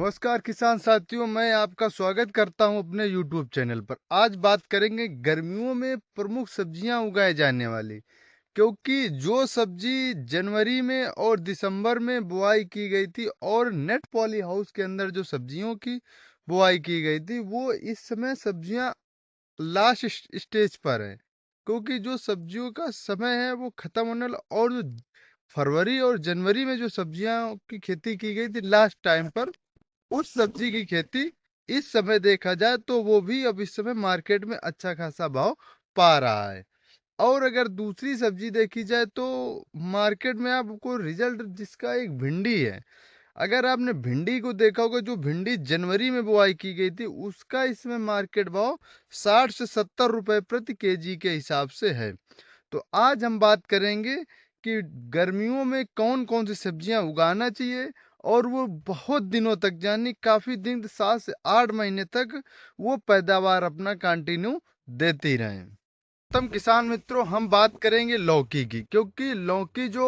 नमस्कार किसान साथियों, मैं आपका स्वागत करता हूं अपने YouTube चैनल पर। आज बात करेंगे गर्मियों में प्रमुख सब्जियां उगाए जाने वाली, क्योंकि जो सब्जी जनवरी में और दिसंबर में बुआई की गई थी और नेट पॉली हाउस के अंदर जो सब्जियों की बुआई की गई थी, वो इस समय सब्जियां लास्ट स्टेज पर है। क्योंकि जो सब्जियों का समय है वो खत्म होने वाला, और जो फरवरी और जनवरी में जो सब्जियां की खेती की गई थी लास्ट टाइम पर, उस सब्जी की खेती इस समय देखा जाए तो वो भी अब इस समय मार्केट में अच्छा खासा भाव पा रहा है। और अगर दूसरी सब्जी देखी जाए तो मार्केट में आपको रिजल्ट जिसका एक भिंडी है। अगर आपने भिंडी को देखा होगा, जो भिंडी जनवरी में बुआई की गई थी, उसका इसमें मार्केट भाव 60 से 70 रुपए प्रति केजी के हिसाब से है। तो आज हम बात करेंगे कि गर्मियों में कौन कौन सी सब्जियां उगाना चाहिए, और वो बहुत दिनों तक, यानी काफी दिन, 7 से 8 महीने तक वो पैदावार अपना कंटिन्यू देती रहें। तम किसान मित्रों, हम बात करेंगे लौकी की, क्योंकि लौकी जो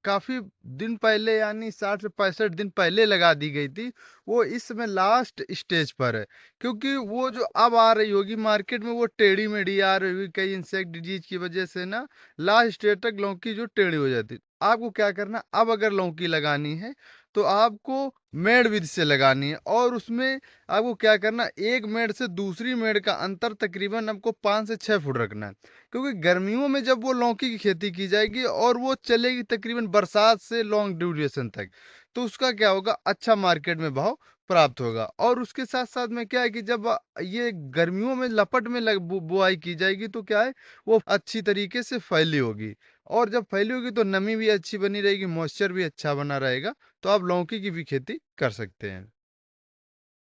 काफी दिन पहले, यानी 60 से 65 दिन पहले लगा दी गई थी, वो इस समय लास्ट स्टेज पर है। क्योंकि वो जो अब आ रही होगी मार्केट में, वो टेढ़ी मेढ़ी आ रही होगी, कई इंसेक्ट डिजीज की वजह से ना लास्ट स्टेज तक लौकी जो टेढ़ी हो जाती है। आपको क्या करना, अब अगर लौकी लगानी है तो आपको मेड़ विधि से लगानी है, और उसमें आपको क्या करना, एक मेड़ से दूसरी मेड़ का अंतर तकरीबन आपको 5 से 6 फुट रखना है। क्योंकि गर्मियों में जब वो लौकी की खेती की जाएगी और वो चलेगी तकरीबन बरसात से लॉन्ग ड्यूरेशन तक, तो उसका क्या होगा, अच्छा मार्केट में भाव प्राप्त होगा। और उसके साथ साथ में क्या है कि जब ये गर्मियों में लपट में बुआई की जाएगी तो क्या है, वो अच्छी तरीके से फैली होगी। और जब फैली होगी तो नमी भी अच्छी बनी रहेगी, मॉइस्चर भी अच्छा बना रहेगा। तो आप लौकी की भी खेती कर सकते हैं।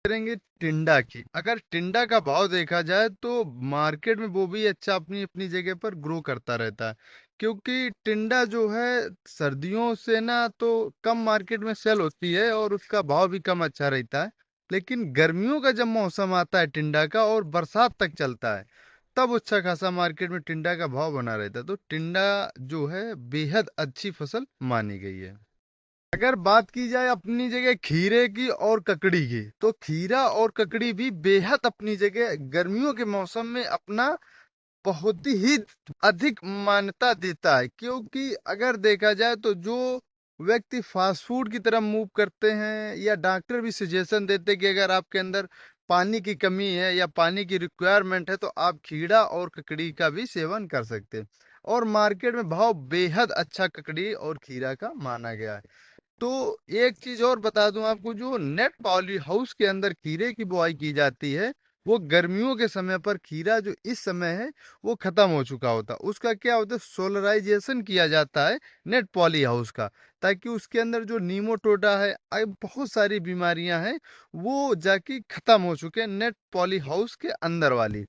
करेंगे टिंडा की। अगर टिंडा का भाव देखा जाए तो मार्केट में वो भी अच्छा अपनी अपनी जगह पर ग्रो करता रहता है। क्योंकि टिंडा जो है सर्दियों से ना तो कम मार्केट में सेल होती है और उसका भाव भी कम अच्छा रहता है। लेकिन गर्मियों का जब मौसम आता है टिंडा का और बरसात तक चलता है, तब अच्छा खासा मार्केट में टिंडा का भाव बना रहता है। तो टिंडा जो है बेहद अच्छी फसल मानी गई है। अगर बात की जाए अपनी जगह खीरे की और ककड़ी की, तो खीरा और ककड़ी भी बेहद अपनी जगह गर्मियों के मौसम में अपना बहुत ही अधिक मान्यता देता है। क्योंकि अगर देखा जाए तो जो व्यक्ति फास्ट फूड की तरफ मूव करते हैं, या डॉक्टर भी सजेशन देते हैं कि अगर आपके अंदर पानी की कमी है या पानी की रिक्वायरमेंट है, तो आप खीरा और ककड़ी का भी सेवन कर सकते हैं। और मार्केट में भाव बेहद अच्छा ककड़ी और खीरा का माना गया है। तो एक चीज और बता दूं आपको, जो नेट पॉली हाउस के अंदर खीरे की बुआई की जाती है, वो गर्मियों के समय पर खीरा जो इस समय है वो खत्म हो चुका होता है। उसका क्या होता है, सोलराइजेशन किया जाता है नेट पॉली हाउस का, ताकि उसके अंदर जो नीमोटोडा है, बहुत सारी बीमारियां हैं, वो जाके खत्म हो चुके हैं नेट पॉली हाउस के अंदर वाली।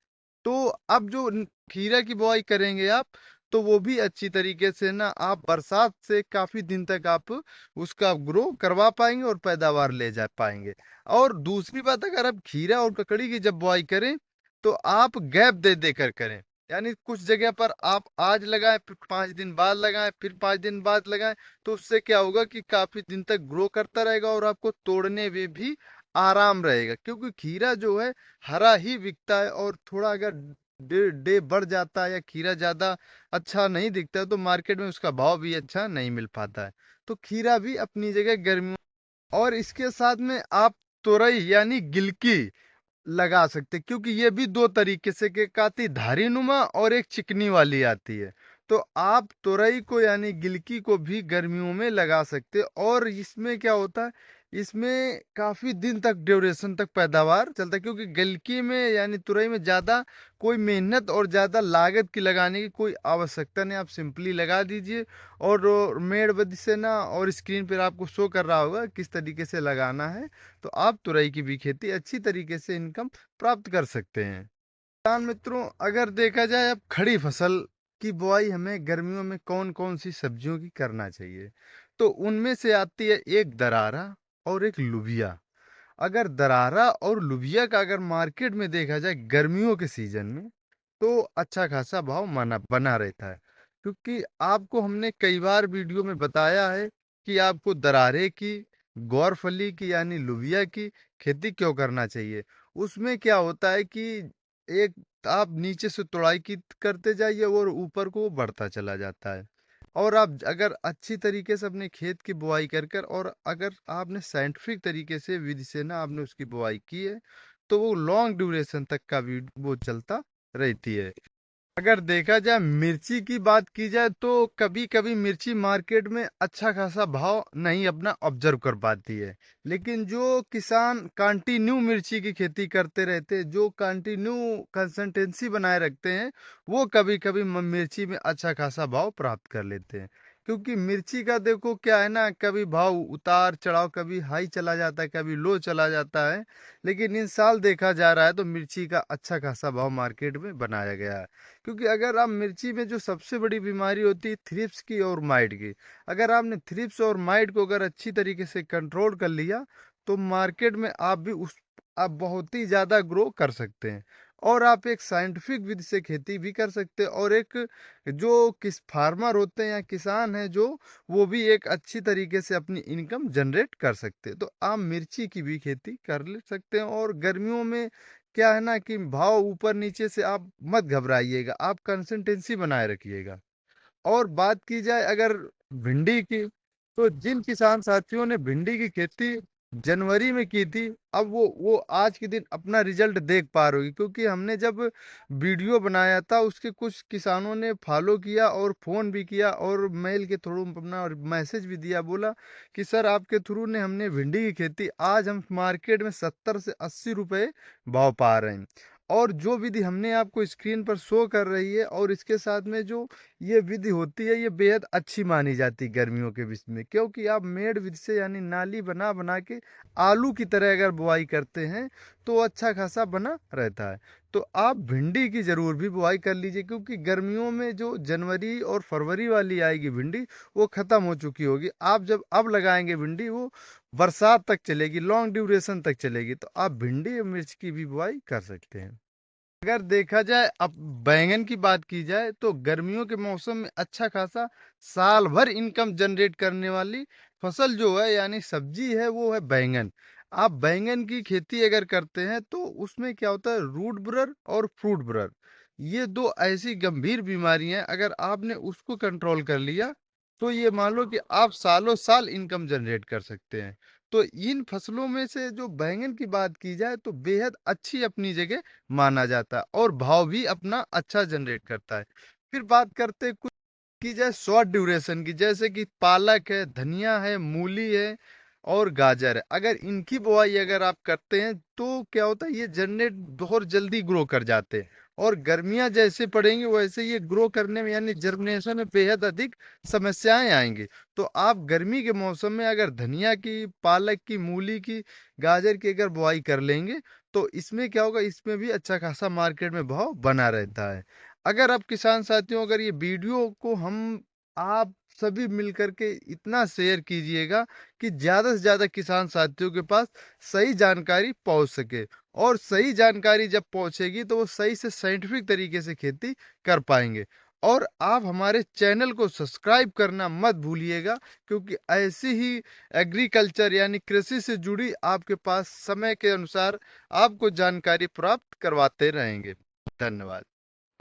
तो अब जो खीरा की बुआई करेंगे आप, तो वो भी अच्छी तरीके से ना आप बरसात से काफी दिन तक आप उसका ग्रो करवा पाएंगे और पैदावार ले जा पाएंगे। और दूसरी बात, अगर आप खीरा और ककड़ी की जब बुआई करें तो आप गैप दे देकर करें। यानी कुछ जगह पर आप आज लगाएं, फिर 5 दिन बाद लगाएं, फिर 5 दिन बाद लगाएं। तो उससे क्या होगा कि काफी दिन तक ग्रो करता रहेगा और आपको तोड़ने में भी आराम रहेगा। क्योंकि खीरा जो है हरा ही बिकता है, और थोड़ा अगर डे डे बढ़ जाता है या खीरा ज्यादा अच्छा नहीं दिखता है, तो मार्केट में उसका भाव भी अच्छा नहीं मिल पाता है। तो खीरा भी अपनी जगह गर्मियों। और इसके साथ में आप तुरई यानी गिलकी लगा सकते हैं, क्योंकि ये भी दो तरीके से के आती, धारी नुमा और एक चिकनी वाली आती है। तो आप तुरई को यानी गिलकी को भी गर्मियों में लगा सकते हैं। और इसमें क्या होता है, इसमें काफी दिन तक ड्यूरेशन तक पैदावार चलता है। क्योंकि गिलकी में यानी तुरई में ज्यादा कोई मेहनत और ज्यादा लागत की लगाने की कोई आवश्यकता नहीं, आप सिंपली लगा दीजिए। और मेड़बत्ती से ना, और स्क्रीन पर आपको शो कर रहा होगा किस तरीके से लगाना है। तो आप तुरई की भी खेती अच्छी तरीके से इनकम प्राप्त कर सकते हैं। किसान मित्रों, अगर देखा जाए अब खड़ी फसल की बुआई हमें गर्मियों में कौन कौन सी सब्जियों की करना चाहिए, तो उनमें से आती है एक दरारा और एक लुबिया। अगर दरारा और लुबिया का अगर मार्केट में देखा जाए गर्मियों के सीजन में, तो अच्छा खासा भाव माना बना रहता है। क्योंकि आपको हमने कई बार वीडियो में बताया है कि आपको दरारे की ग्वारफली की यानी लोबिया की खेती क्यों करना चाहिए। उसमें क्या होता है कि एक आप नीचे से तुड़ाई की करते जाइए और ऊपर को वो बढ़ता चला जाता है। और आप अगर अच्छी तरीके से अपने खेत की बुआई कर कर और अगर आपने साइंटिफिक तरीके से विधि से ना आपने उसकी बुआई की है, तो वो लॉन्ग ड्यूरेशन तक का भी वो चलता रहती है। अगर देखा जाए मिर्ची की बात की जाए तो कभी कभी मिर्ची मार्केट में अच्छा खासा भाव नहीं अपना ऑब्जर्व कर पाती है। लेकिन जो किसान कंटिन्यू मिर्ची की खेती करते रहते हैं, जो कंटिन्यू कंसिस्टेंसी बनाए रखते हैं, वो कभी कभी मिर्ची में अच्छा खासा भाव प्राप्त कर लेते हैं। क्योंकि मिर्ची का देखो क्या है ना, कभी भाव उतार चढ़ाव, कभी हाई चला जाता है, कभी लो चला जाता है। लेकिन इन साल देखा जा रहा है तो मिर्ची का अच्छा खासा भाव मार्केट में बनाया गया है। क्योंकि अगर आप मिर्ची में जो सबसे बड़ी बीमारी होती है थ्रिप्स की और माइट की, अगर आपने थ्रिप्स और माइट को अगर अच्छी तरीके से कंट्रोल कर लिया, तो मार्केट में आप बहुत ही ज्यादा ग्रो कर सकते हैं। और आप एक साइंटिफिक विधि से खेती भी कर सकते हैं, और एक जो किस फार्मर होते हैं या किसान है जो, वो भी एक अच्छी तरीके से अपनी इनकम जनरेट कर सकते हैं। तो आप मिर्ची की भी खेती कर ले सकते हैं। और गर्मियों में क्या है ना कि भाव ऊपर नीचे से आप मत घबराइएगा, आप कंसिस्टेंसी बनाए रखिएगा। और बात की जाए अगर भिंडी की, तो जिन किसान साथियों ने भिंडी की खेती जनवरी में की थी, अब वो आज के दिन अपना रिजल्ट देख पा रहे होगी। क्योंकि हमने जब वीडियो बनाया था, उसके कुछ किसानों ने फॉलो किया और फोन भी किया और मेल के थ्रू अपना मैसेज भी दिया, बोला कि सर आपके थ्रू ने हमने भिंडी की खेती, आज हम मार्केट में 70 से 80 रुपए भाव पा रहे हैं। और जो विधि हमने आपको स्क्रीन पर शो कर रही है, और इसके साथ में जो ये विधि होती है, ये बेहद अच्छी मानी जाती है गर्मियों के विषय में। क्योंकि आप मेड़ विधि से यानी नाली बना बना के आलू की तरह अगर बुआई करते हैं, तो अच्छा खासा बना रहता है। तो आप भिंडी की जरूर भी बुआई कर लीजिए। क्योंकि गर्मियों में जो जनवरी और फरवरी वाली आएगी भिंडी, वो खत्म हो चुकी होगी। आप जब अब लगाएंगे भिंडी, वो बरसात तक चलेगी, लॉन्ग ड्यूरेशन तक चलेगी। तो आप भिंडी और मिर्च की भी बुआई कर सकते हैं। अगर देखा जाए, अब बैंगन की बात की जाए, तो गर्मियों के मौसम में अच्छा खासा साल भर इनकम जनरेट करने वाली फसल जो है यानी सब्जी है, वो है बैंगन। आप बैंगन की खेती अगर करते हैं, तो उसमें क्या होता है, रूट ब्रर और फ्रूट ब्रर, ये दो ऐसी गंभीर बीमारियां हैं। अगर आपने उसको कंट्रोल कर लिया, तो ये मान लो कि आप सालों साल इनकम जनरेट कर सकते हैं। तो इन फसलों में से जो बैंगन की बात की जाए, तो बेहद अच्छी अपनी जगह माना जाता है और भाव भी अपना अच्छा जनरेट करता है। फिर बात करते हैं कुछ की जाए शॉर्ट ड्यूरेशन की, जैसे कि पालक है, धनिया है, मूली है और गाजर है। अगर इनकी बुआई अगर आप करते हैं, तो क्या होता है, ये जनरेट बहुत जल्दी ग्रो कर जाते हैं। और गर्मियां जैसे पड़ेंगी वैसे ये ग्रो करने में यानी जर्मिनेशन में बेहद अधिक समस्याएं आएंगी। तो आप गर्मी के मौसम में अगर धनिया की, पालक की, मूली की, गाजर की अगर बुआई कर लेंगे, तो इसमें क्या होगा, इसमें भी अच्छा खासा मार्केट में भाव बना रहता है। अगर आप किसान साथियों, अगर ये वीडियो को हम आप सभी मिल करके इतना शेयर कीजिएगा कि ज्यादा से ज्यादा किसान साथियों के पास सही जानकारी पहुंच सके। और सही जानकारी जब पहुंचेगी, तो वो सही से साइंटिफिक तरीके से खेती कर पाएंगे। और आप हमारे चैनल को सब्सक्राइब करना मत भूलिएगा। क्योंकि ऐसी ही एग्रीकल्चर यानी कृषि से जुड़ी आपके पास समय के अनुसार आपको जानकारी प्राप्त करवाते रहेंगे। धन्यवाद।